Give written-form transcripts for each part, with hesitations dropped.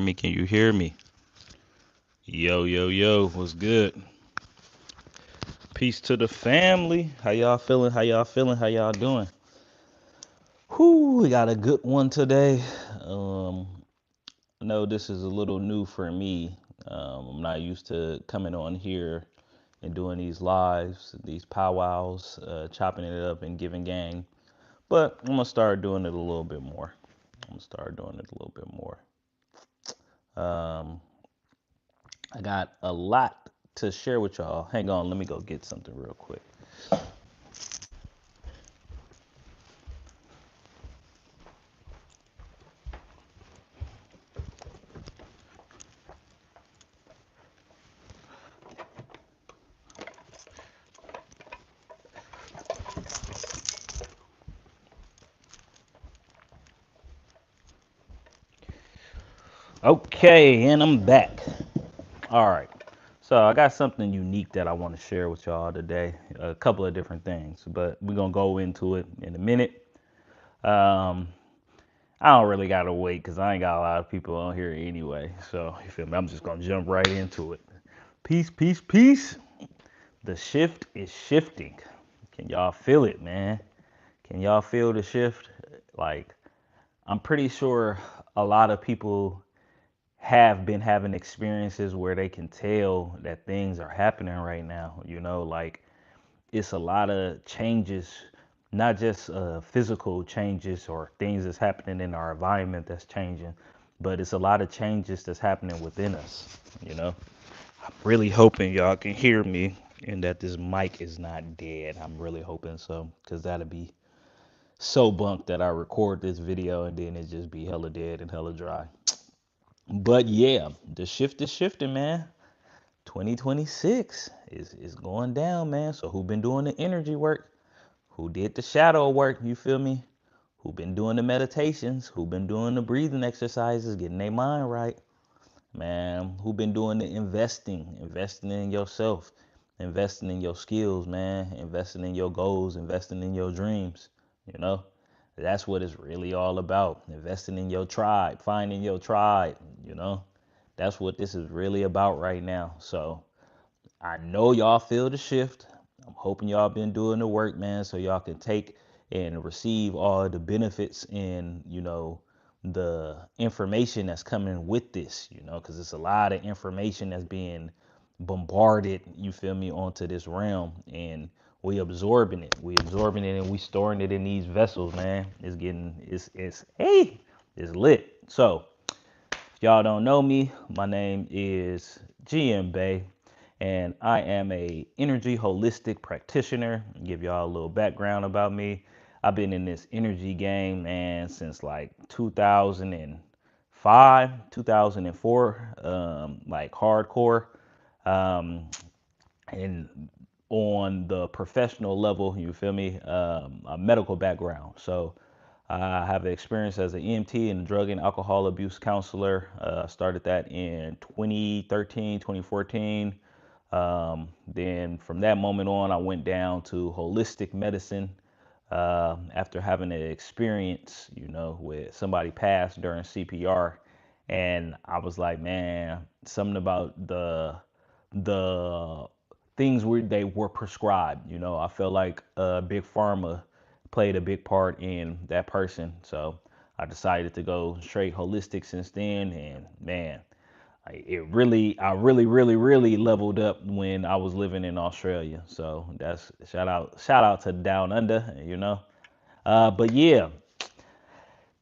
me? Can you hear me? Yo, yo, yo, what's good? Peace to the family. How y'all feeling? How y'all feeling? How y'all doing? Whoo, we got a good one today. Um, I know this is a little new for me. I'm not used to coming on here and doing these lives, these powwows, chopping it up and giving game. But I'm gonna start doing it a little bit more. I'm gonna start doing it a little bit more. Um, I got a lot to share with y'all. Hang on, let me go get something real quick. Okay, and I'm back. All right. So I got something unique that I want to share with y'all today. A couple of different things, but we're gonna go into it in a minute. Um, I don't really gotta wait because I ain't got a lot of people on here anyway. So you feel me? I'm just gonna jump right into it. Peace, peace, peace. The shift is shifting. Can y'all feel it, man? Can y'all feel the shift? Like, I'm pretty sure a lot of people have been having experiences where they can tell that things are happening right now. Like it's a lot of changes, not just physical changes or things that's happening in our environment that's changing, but it's a lot of changes that's happening within us. You know, I'm really hoping y'all can hear me and that this mic is not dead. I'm really hoping so, because that'd be so bunk that I record this video and then it just be hella dead and hella dry. But yeah, the shift is shifting, man. 2026 is going down, man. So who been doing the energy work? Who did the shadow work? You feel me? Who been doing the meditations? Who been doing the breathing exercises, getting their mind right? Man, who been doing the investing in yourself, investing in your skills, man, investing in your goals, investing in your dreams, you know? That's what it's really all about. Investing in your tribe, finding your tribe, you know? That's what this is really about right now. So I know y'all feel the shift. I'm hoping y'all been doing the work, man, so y'all can take and receive all the benefits and, the information that's coming with this, because it's a lot of information that's being bombarded, you feel me, onto this realm. And we absorbing it. We absorbing it and we storing it in these vessels, man. It's lit. So if y'all don't know me, my name is GM Bay, and I am a energy holistic practitioner. Give y'all a little background about me. I've been in this energy game, man, since like 2005, 2004, like hardcore. Um, and on the professional level, you feel me, a medical background. So I have experience as an EMT and drug and alcohol abuse counselor. Started that in 2013, 2014. Then from that moment on, I went down to holistic medicine after having an experience, with somebody passed during CPR. And I was like, man, something about the things where they were prescribed. I felt like big pharma played a big part in that person. So I decided to go straight holistic since then. And man, I really leveled up when I was living in Australia. So that's shout out to Down Under. But yeah,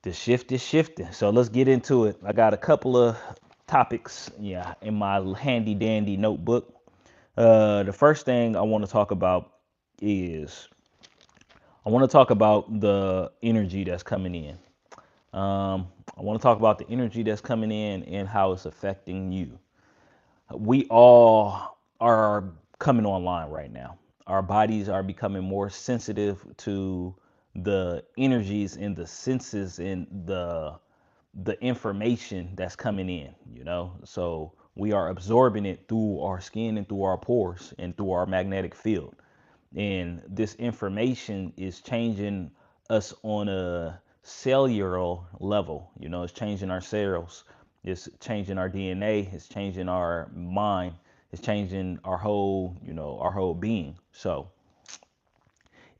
the shift is shifting. So let's get into it. I got a couple of topics, yeah, in my handy dandy notebook. The first thing I want to talk about is I want to talk about the energy that's coming in. I want to talk about the energy that's coming in and how it's affecting you. We all are coming online right now. Our bodies are becoming more sensitive to the energies and the senses and the information that's coming in. So we are absorbing it through our skin and through our pores and through our magnetic field. And this information is changing us on a cellular level. It's changing our cells It's changing our DNA. It's changing our mind. It's changing our whole, our whole being. So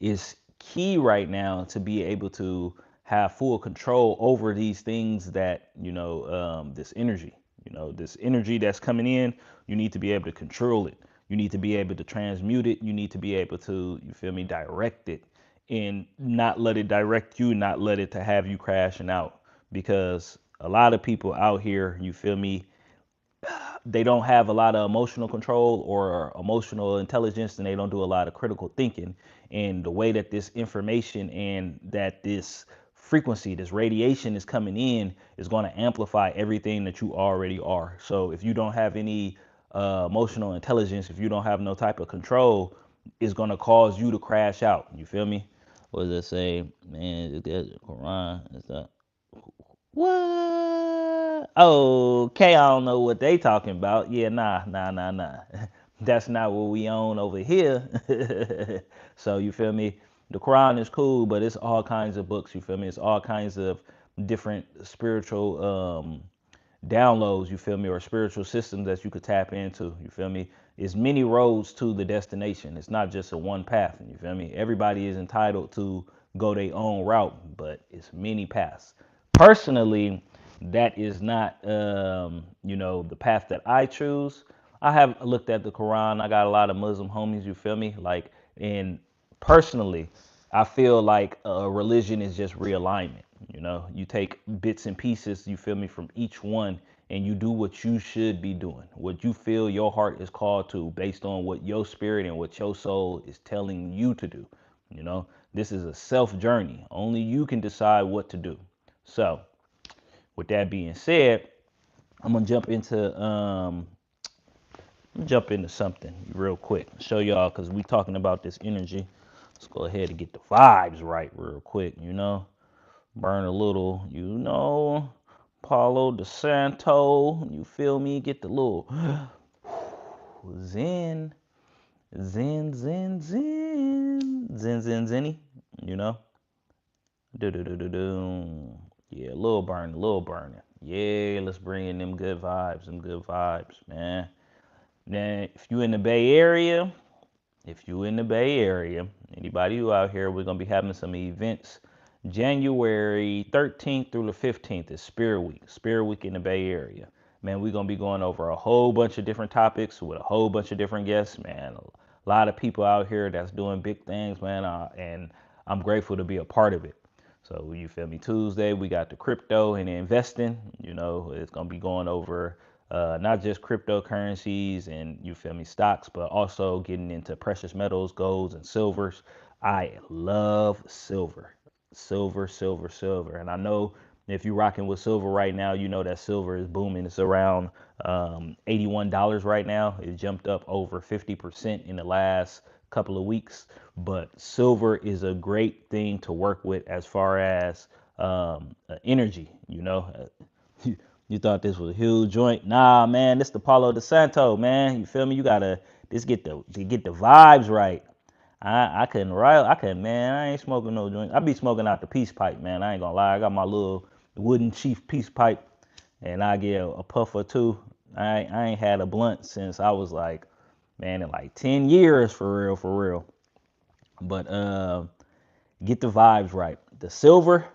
it's key right now to be able to have full control over these things that, this energy that's coming in. You need to be able to control it. You need to be able to transmute it. You need to be able to, you feel me, direct it, and not let it direct you, not let it to have you crashing out. Because a lot of people out here, you feel me, they don't have a lot of emotional control or emotional intelligence, and they don't do a lot of critical thinking. And the way that this information and that this frequency, this radiation is coming in is going to amplify everything that you already are. So if you don't have any emotional intelligence, if you don't have no type of control, it's going to cause you to crash out. You feel me? What does it say? Man, the Quran is that. What? Okay, I don't know what they talking about. Yeah, nah. That's not what we own over here. So you feel me? The Quran is cool, but it's all kinds of books. You feel me? It's all kinds of different spiritual downloads. You feel me? Or spiritual systems that you could tap into. You feel me? It's many roads to the destination. It's not just a one path. You feel me? Everybody is entitled to go their own route, but it's many paths. Personally, that is not the path that I choose. I have looked at the Quran. I got a lot of Muslim homies, you feel me? Like, and personally, I feel like a religion is just realignment. You take bits and pieces, you feel me, from each one, and you do what you should be doing, what you feel your heart is called to, based on what your spirit and what your soul is telling you to do. This is a self journey. Only you can decide what to do. So, with that being said, I'm gonna jump into something real quick. Show y'all, because we talking about this energy. Let's go ahead and get the vibes right real quick. Burn a little. Paulo DeSanto. You feel me? Get the little zen, zenny. You know. Do do do do do. Yeah, a little burning, a little burning. Yeah, let's bring in them good vibes, man. Now, if you in the Bay Area, anybody who out here, we're gonna be having some events. January 13th through the 15th is Spirit Week in the Bay Area. Man, we're gonna be going over a whole bunch of different topics with a whole bunch of different guests, man. A lot of people out here that's doing big things, man, and I'm grateful to be a part of it. So you feel me? Tuesday we got the crypto and the investing. It's gonna be going over not just cryptocurrencies and you feel me stocks, but also getting into precious metals, golds, and silvers. I love silver, and I know if you're rocking with silver right now, you know that silver is booming. It's around $81 right now. It jumped up over 50% in the last couple of weeks. But silver is a great thing to work with as far as energy. You thought this was a huge joint? Nah, man, this the Paulo DeSanto, man. You feel me? You gotta just get the vibes right. I couldn't write. I couldn't, man. I ain't smoking no joint. I be smoking out the peace pipe, man. I ain't gonna lie. I got my little wooden chief peace pipe, and I get a puff or two. I ain't had a blunt since I was like, man, in like 10 years for real, for real. But get the vibes right. The silver,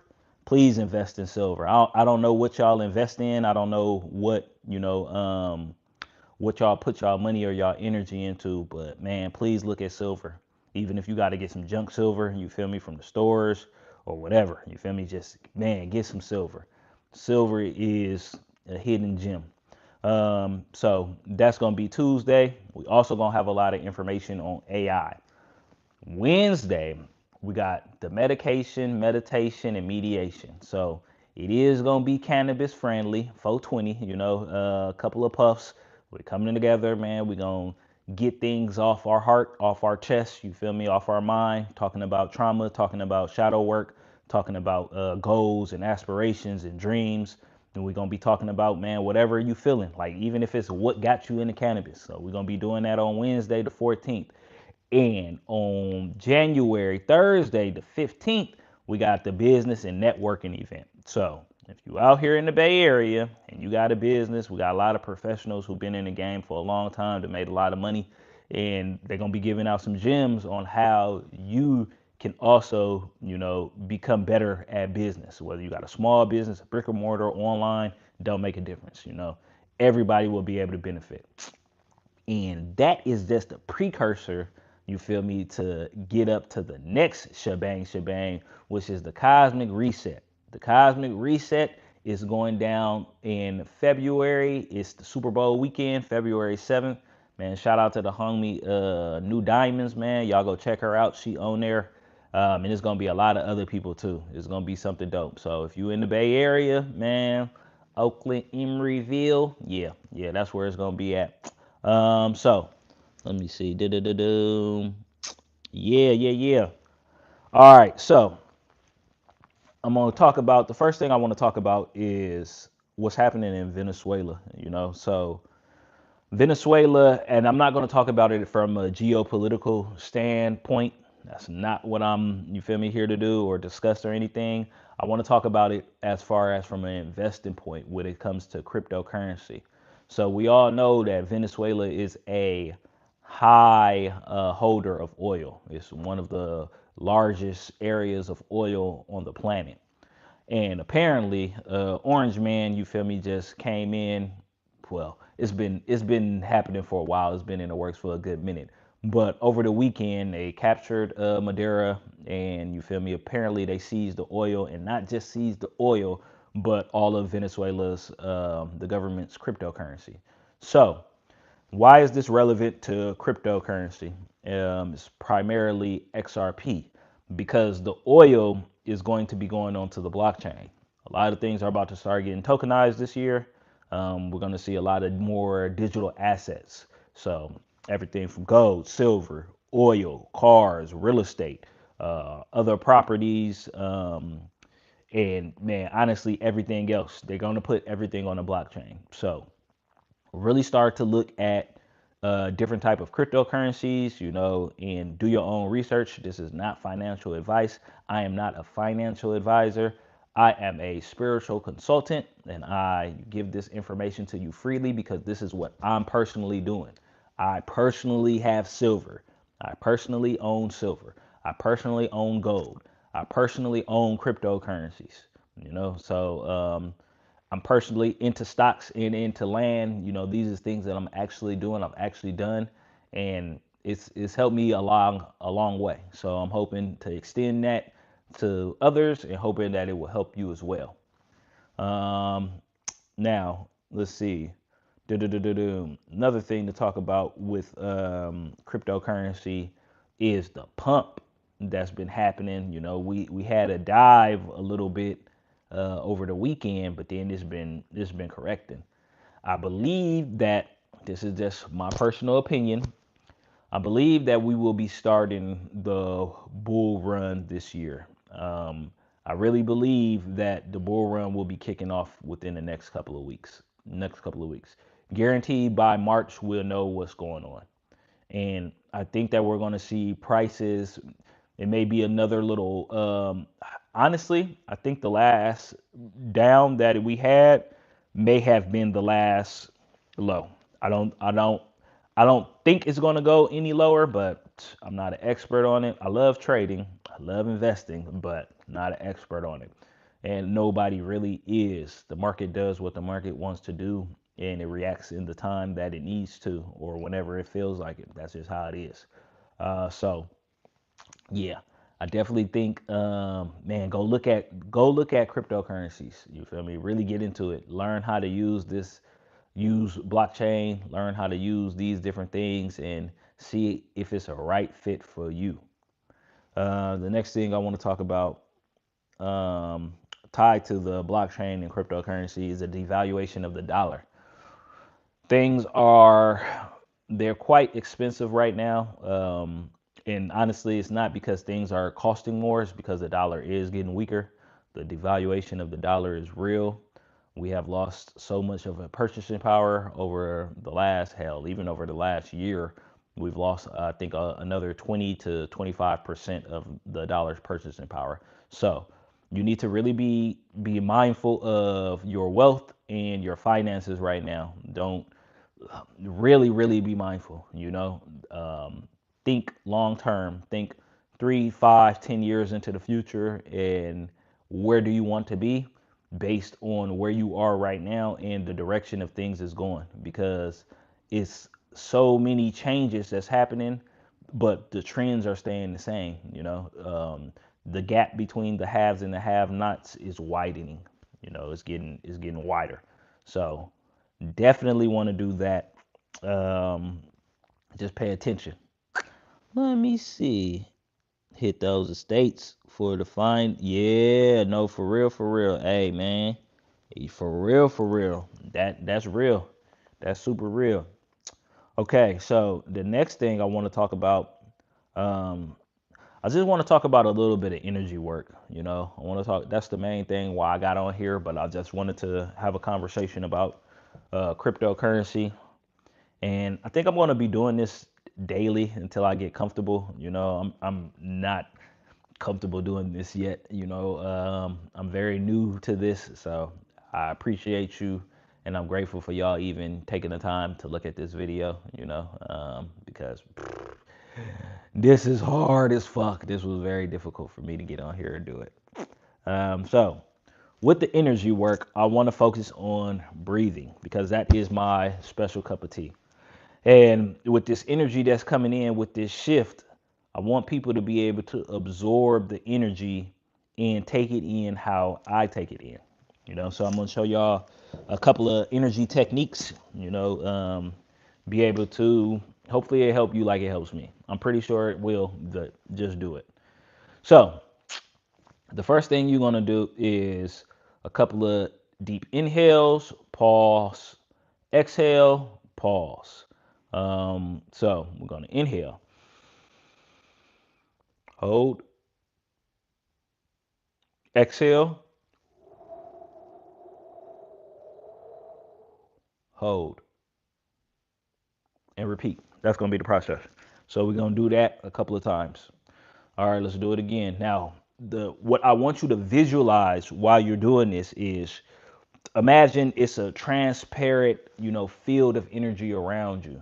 please invest in silver. I don't know what y'all invest in. I don't know what y'all put y'all money or y'all energy into, but man, please look at silver. Even if you got to get some junk silver, you feel me, from the stores or whatever, you feel me, just man, get some silver. Silver is a hidden gem. So that's gonna be Tuesday. We also gonna have a lot of information on AI. Wednesday, we got the meditation, and mediation. So it is gonna be cannabis friendly, 420. A couple of puffs. We're coming together, man. We're gonna get things off our heart, off our chest. You feel me? Off our mind. Talking about trauma, talking about shadow work, talking about goals and aspirations and dreams. And we're gonna be talking about, man, whatever you feeling. Like even if it's what got you into cannabis. So we're gonna be doing that on Wednesday, the 14th. And on Thursday, the 15th, we got the business and networking event. So If you out here in the Bay Area and you got a business, we got a lot of professionals who've been in the game for a long time that made a lot of money, and they're gonna be giving out some gems on how you can also, become better at business. Whether you got a small business, a brick and mortar, online, don't make a difference. Everybody will be able to benefit. And that is just a precursor, you feel me, to get up to the next shebang, which is the Cosmic Reset. The Cosmic Reset is going down in February. It's the Super Bowl weekend, February 7th. Man, shout out to the homie New Diamonds, man. Y'all go check her out. She on there. And it's gonna be a lot of other people too. It's gonna be something dope. So if you in the Bay Area, man, Oakland, Emeryville, yeah, that's where it's gonna be at. So let me see. Do. Yeah. All right, so I'm gonna talk about the first thing I want to talk about is what's happening in Venezuela. So Venezuela, and I'm not gonna talk about it from a geopolitical standpoint. That's not what you feel me, here to do or discuss or anything. I want to talk about it as far as from an investing point when it comes to cryptocurrency. So we all know that Venezuela is a high holder of oil. It's one of the largest areas of oil on the planet. And apparently, Orange Man, you feel me, just came in. Well, it's been happening for a while. It's been in the works for a good minute. But over the weekend, they captured Madeira, and you feel me. Apparently, they seized the oil, and not just seized the oil, but all of Venezuela's the government's cryptocurrency. So why is this relevant to cryptocurrency? It's primarily XRP because the oil is going to be going onto the blockchain. A lot of things are about to start getting tokenized this year. We're going to see a lot of more digital assets. So everything from gold, silver, oil, cars, real estate, other properties, and man, honestly, everything else. They're going to put everything on the blockchain. So really start to look at different type of cryptocurrencies, and do your own research. This is not financial advice. I am not a financial advisor. I am a spiritual consultant, and I give this information to you freely because this is what I'm personally doing. I personally have silver. I personally own silver. I personally own gold. I personally own cryptocurrencies. So I'm personally into stocks and into land. These are things that I'm actually doing. I've actually done, and it's helped me a long way. So I'm hoping to extend that to others and hoping that it will help you as well. Um, Now let's see. Another thing to talk about with cryptocurrency is the pump that's been happening. We had a dive a little bit over the weekend, but then it's been correcting. I believe that this is just my personal opinion. I believe that we will be starting the bull run this year. I really believe that the bull run will be kicking off within the next couple of weeks. Guaranteed by March, we'll know what's going on. And I think that we're going to see prices. It may be another little. Honestly, I think the last down that we had may have been the last low. I don't. I don't. I don't think it's going to go any lower, but I'm not an expert on it. I love trading. I love investing, but not an expert on it. And nobody really is. The market does what the market wants to do, and it reacts in the time that it needs to, or whenever it feels like it. That's just how it is. So yeah, I definitely think, man, go look at cryptocurrencies. You feel me? Really get into it. Learn how to use blockchain. Learn how to use these different things, and see if it's a right fit for you. The next thing I want to talk about, um, tied to the blockchain and cryptocurrency, is the devaluation of the dollar. Things are they're quite expensive right now. And honestly, it's not because things are costing more, it's because the dollar is getting weaker. The devaluation of the dollar is real. We have lost so much of a purchasing power over the last, hell, even over the last year. We've lost, I think, another 20 to 25% of the dollar's purchasing power. So You need to really be mindful of your wealth and your finances right now. Don't really be mindful. Think long term. Think 3, 5, 10 years into the future, and where do you want to be based on where you are right now and the direction of things is going, because it's so many changes that's happening, but the trends are staying the same. The gap between the haves and the have-nots is widening. It's getting wider. So definitely want to do that. um, just pay attention. Let me see. Hit those estates for the fine. Yeah, no, for real, for real. Hey, man, for real, for real. That's real. That's super real. Okay, so the next thing I want to talk about, um, I just want to talk about a little bit of energy work. I want to talk. That's the main thing why I got on here, but I just wanted to have a conversation about cryptocurrency. And I think I'm going to be doing this daily until I get comfortable. I'm not comfortable doing this yet. I'm very new to this, so I appreciate you, and I'm grateful for y'all even taking the time to look at this video. Because this is hard as fuck. This was very difficult for me to get on here and do it. So with the energy work, I want to focus on breathing because that is my special cup of tea. And with this energy that's coming in with this shift, I want people to be able to absorb the energy and take it in how I take it in. So I'm going to show y'all a couple of energy techniques, be able to, hopefully it help you like it helps me. I'm pretty sure it will, but just do it. So the first thing you're going to do is a couple of deep inhales, pause, exhale, pause. So we're going to inhale, hold, exhale, hold, and repeat. That's going to be the process. So we're going to do that a couple of times. All right, let's do it again. Now, what I want you to visualize while you're doing this is imagine it's a transparent, field of energy around you.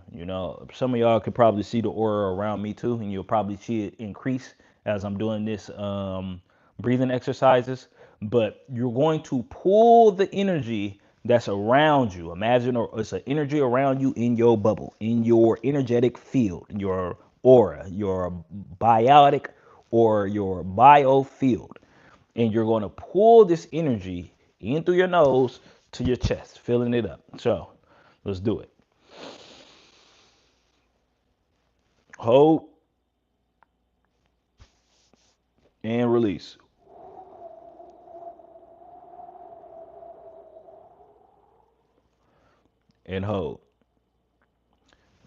Some of y'all could probably see the aura around me too, and you'll probably see it increase as I'm doing this breathing exercises. But you're going to pull the energy that's around you. Imagine it's an energy around you in your bubble, in your energetic field, your aura, your biotic or your biofield, and you're going to pull this energy in through your nose to your chest, filling it up. So let's do it. Hold and release. And hold.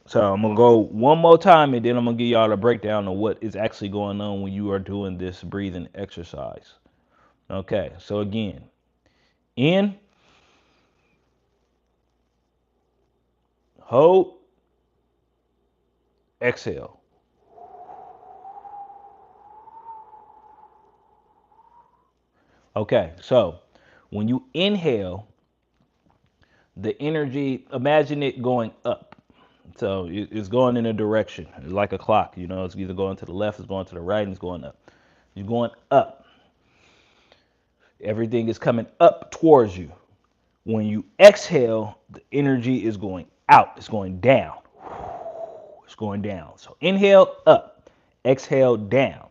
So I'm gonna go one more time, and then I'm gonna give y'all a breakdown of what is actually going on when you are doing this breathing exercise. Okay, so again, in, hold, exhale. Okay, so when you inhale, the energy, imagine it going up. So it's going in a direction, it's like a clock. It's either going to the left, it's going to the right, and it's going up. You're going up. Everything is coming up towards you. When you exhale, the energy is going out. It's going down. It's going down. So inhale up, exhale down.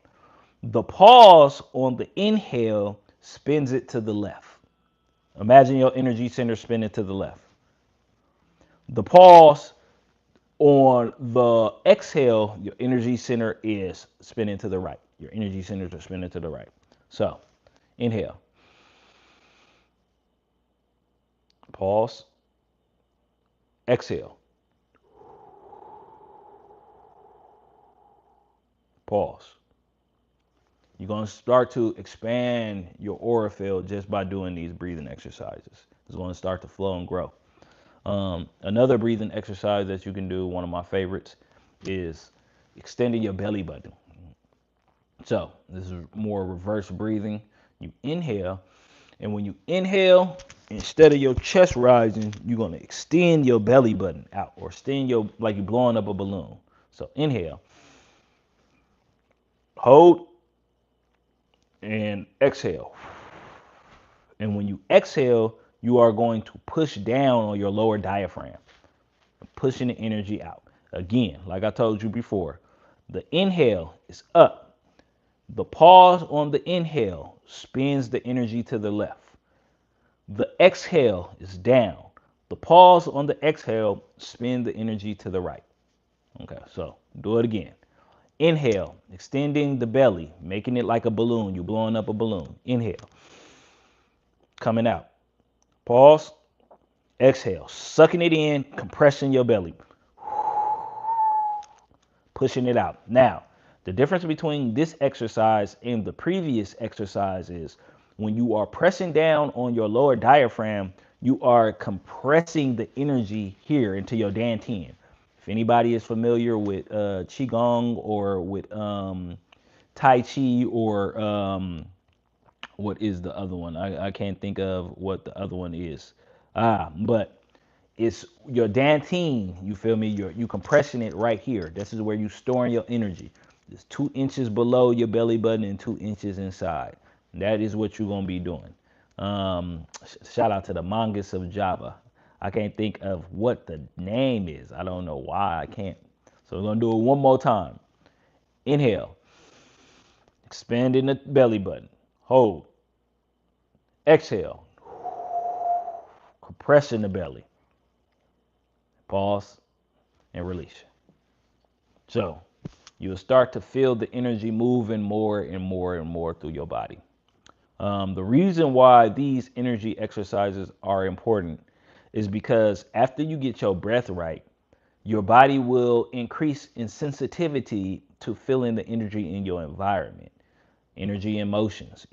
The pause on the inhale spins it to the left. Imagine your energy center spinning to the left. The pause on the exhale, your energy center is spinning to the right. Your energy centers are spinning to the right. So inhale, pause, exhale, pause. You're going to start to expand your aura field just by doing these breathing exercises. It's going to start to flow and grow. Another breathing exercise that you can do, one of my favorites, is extending your belly button. So this is more reverse breathing. You inhale, and when you inhale, instead of your chest rising, you're gonna extend your belly button out, or extend your, like you're blowing up a balloon. So inhale, hold, and exhale. And when you exhale, you are going to push down on your lower diaphragm, pushing the energy out. Again, like I told you before, the inhale is up. The pause on the inhale spins the energy to the left. The exhale is down. The pause on the exhale spins the energy to the right. Okay, so do it again. Inhale, extending the belly, making it like a balloon. You're blowing up a balloon. Inhale, coming out. Pause, exhale, sucking it in, compressing your belly, pushing it out. Now, the difference between this exercise and the previous exercise is when you are pressing down on your lower diaphragm, you are compressing the energy here into your dantian. If anybody is familiar with Qigong or with Tai Chi or what is the other one? I can't think of what the other one is. But it's your dantian, you feel me? You compressing it right here. This is where you storing your energy. It's 2 inches below your belly button and 2 inches inside. That is what you're gonna be doing. Shout out to the Mongoose of Java. I can't think of what the name is. I don't know why I can't. So we're gonna do it one more time. Inhale, expanding the belly button. Hold. Exhale, compressing the belly. Pause and release. So you'll start to feel the energy moving more and more and more through your body. The reason why these energy exercises are important is because after you get your breath right, your body will increase in sensitivity to feeling the energy in your environment. Energy, emotions,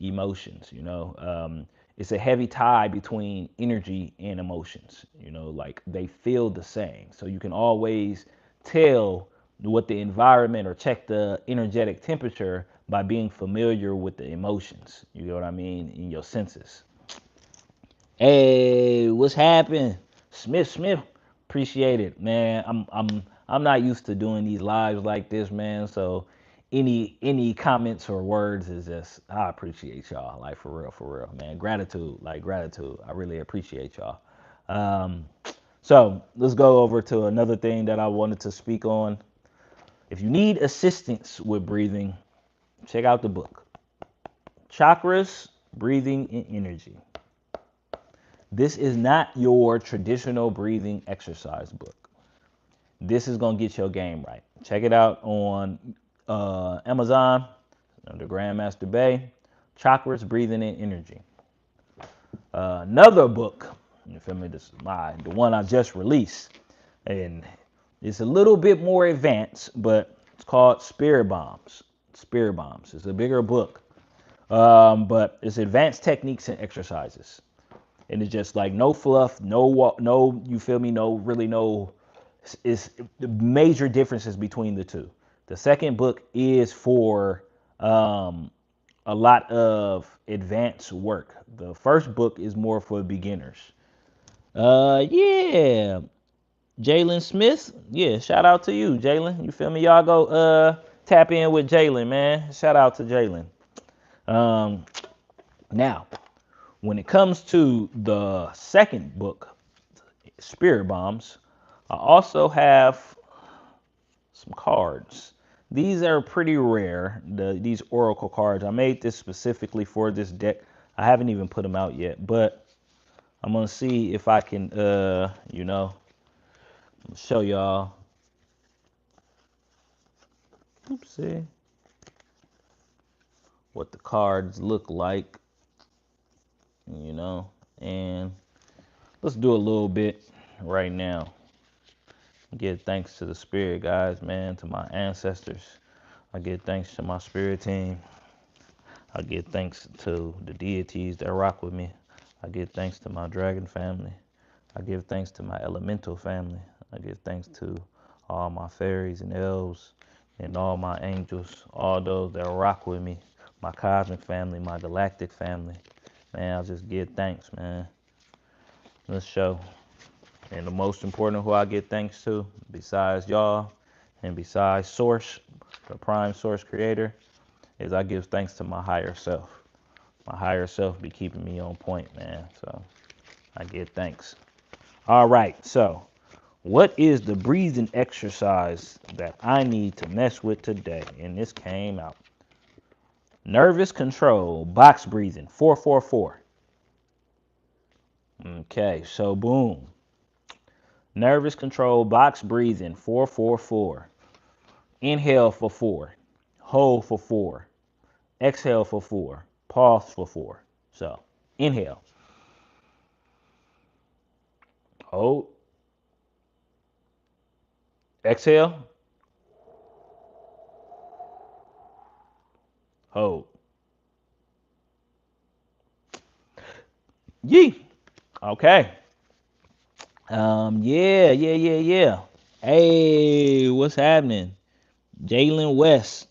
it's a heavy tie between energy and emotions, like they feel the same. So you can always tell what the environment, or check the energetic temperature by being familiar with the emotions, you know what I mean, in your senses. Hey, what's happening? Smith, appreciate it, man. I'm not used to doing these lives like this, man. So any comments or words is just, I appreciate y'all. Like for real, man. Gratitude, like gratitude. I really appreciate y'all. Um, so let's go over to another thing that I wanted to speak on. If you need assistance with breathing, check out the book. Chakras, Breathing and Energy. This is not your traditional breathing exercise book. This is going to get your game right. Check it out on Amazon under Grandmaster Bay. Chakras, Breathing and Energy. Another book, you feel me? This is the one I just released. And it's a little bit more advanced, but it's called Spirit Bombs. Spirit Bombs. It's a bigger book. But it's advanced techniques and exercises. And it's just like no fluff, no, you feel me? It's the major differences between the two. The second book is for a lot of advanced work. The first book is more for beginners. Yeah, Jalen Smith. Yeah, shout out to you, Jalen. You feel me? Y'all go tap in with Jalen, man. Shout out to Jalen. Now, when it comes to the second book, Spirit Bombs, I also have some cards. These are pretty rare, these Oracle cards. I made this specifically for this deck. I haven't even put them out yet, but I'm going to see if I can, show y'all. See what the cards look like, and let's do a little bit right now. Give thanks to the spirit guides, man, to my ancestors. I give thanks to my spirit team. I give thanks to the deities that rock with me. I give thanks to my dragon family. I give thanks to my elemental family. I give thanks to all my fairies and elves and all my angels, all those that rock with me my cosmic family, my galactic family. Man, I'll just give thanks, man. This show. And the most important who I give thanks to, besides y'all and besides Source, the prime source creator, is I give thanks to my higher self. My higher self be keeping me on point, man. So I give thanks. All right, so what is the breathing exercise that I need to mess with today? And this came out. Nervous control, box breathing, 444. Okay, so boom. Nervous control, box breathing, 444. Inhale for 4. Hold for 4. Exhale for 4. Pause for 4. So, inhale. Hold. Exhale. Hold. Yee. Okay. Yeah. Hey, what's happening? Jalen West.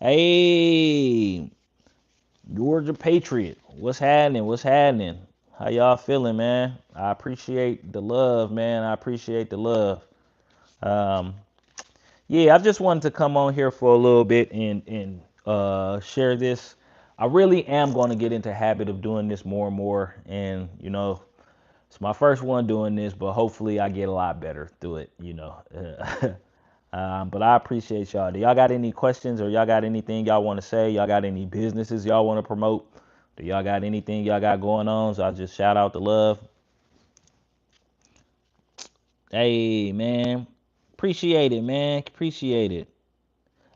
Hey, Georgia Patriot. What's happening? What's happening? How y'all feeling, man? I appreciate the love, man. I appreciate the love. Um, yeah, I just wanted to come on here for a little bit and share this. I really am going to get into habit of doing this more and more, and it's my first one doing this, but hopefully I get a lot better through it. But I appreciate y'all. Do y'all got any questions or y'all got anything y'all want to say? Y'all got any businesses y'all want to promote? Do y'all got anything y'all got going on? So I just shout out the love. Hey, man. Appreciate it, man. Appreciate it.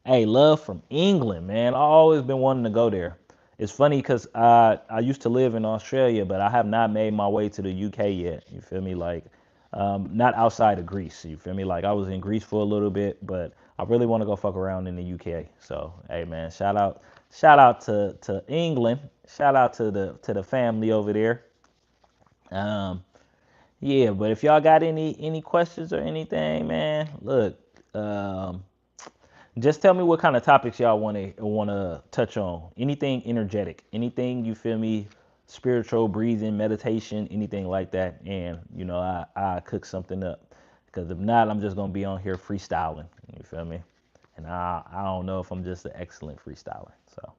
Hey, love from England, man. I always been wanting to go there. It's funny because I used to live in Australia, but I have not made my way to the UK yet. You feel me? Like, not outside of Greece. You feel me? Like I was in Greece for a little bit, but I really want to go fuck around in the UK. So, hey, man, shout out to England. Shout out to the family over there. Um, yeah, but if y'all got any questions or anything, man, look. Um, just tell me what kind of topics y'all want to touch on. Anything energetic, anything you feel me, spiritual, breathing, meditation, anything like that. And I cook something up. Because if not, I'm just gonna be on here freestyling. You feel me? And I don't know if I'm just an excellent freestyler. So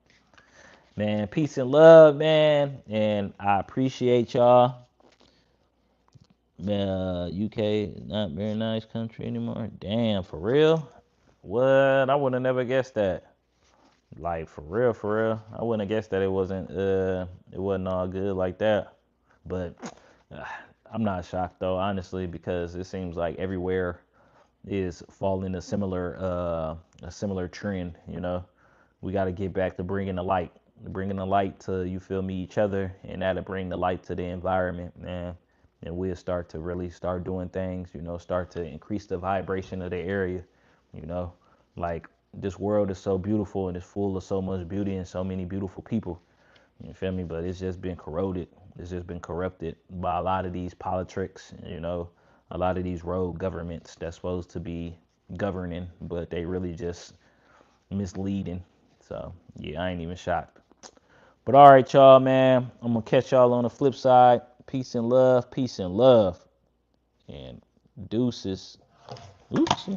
man, peace and love, man. And I appreciate y'all. UK is not a very nice country anymore. Damn, for real? What? I would have never guessed that. Like for real. I wouldn't have guessed that it wasn't all good like that. But uh, I'm not shocked though, honestly, because it seems like everywhere is following a similar trend. We got to get back to bringing the light to you feel me each other, and that'll bring the light to the environment, man. And we'll start to really start doing things. Start to increase the vibration of the area. You know, like this world is so beautiful and it's full of so much beauty and so many beautiful people. You feel me? But it's just been corroded. It's just been corrupted by a lot of these politics. A lot of these rogue governments that's supposed to be governing, but they really just misleading. So yeah, I ain't even shocked. But all right, y'all, man. I'm gonna catch y'all on the flip side. Peace and love. Peace and love. And deuces. Oops.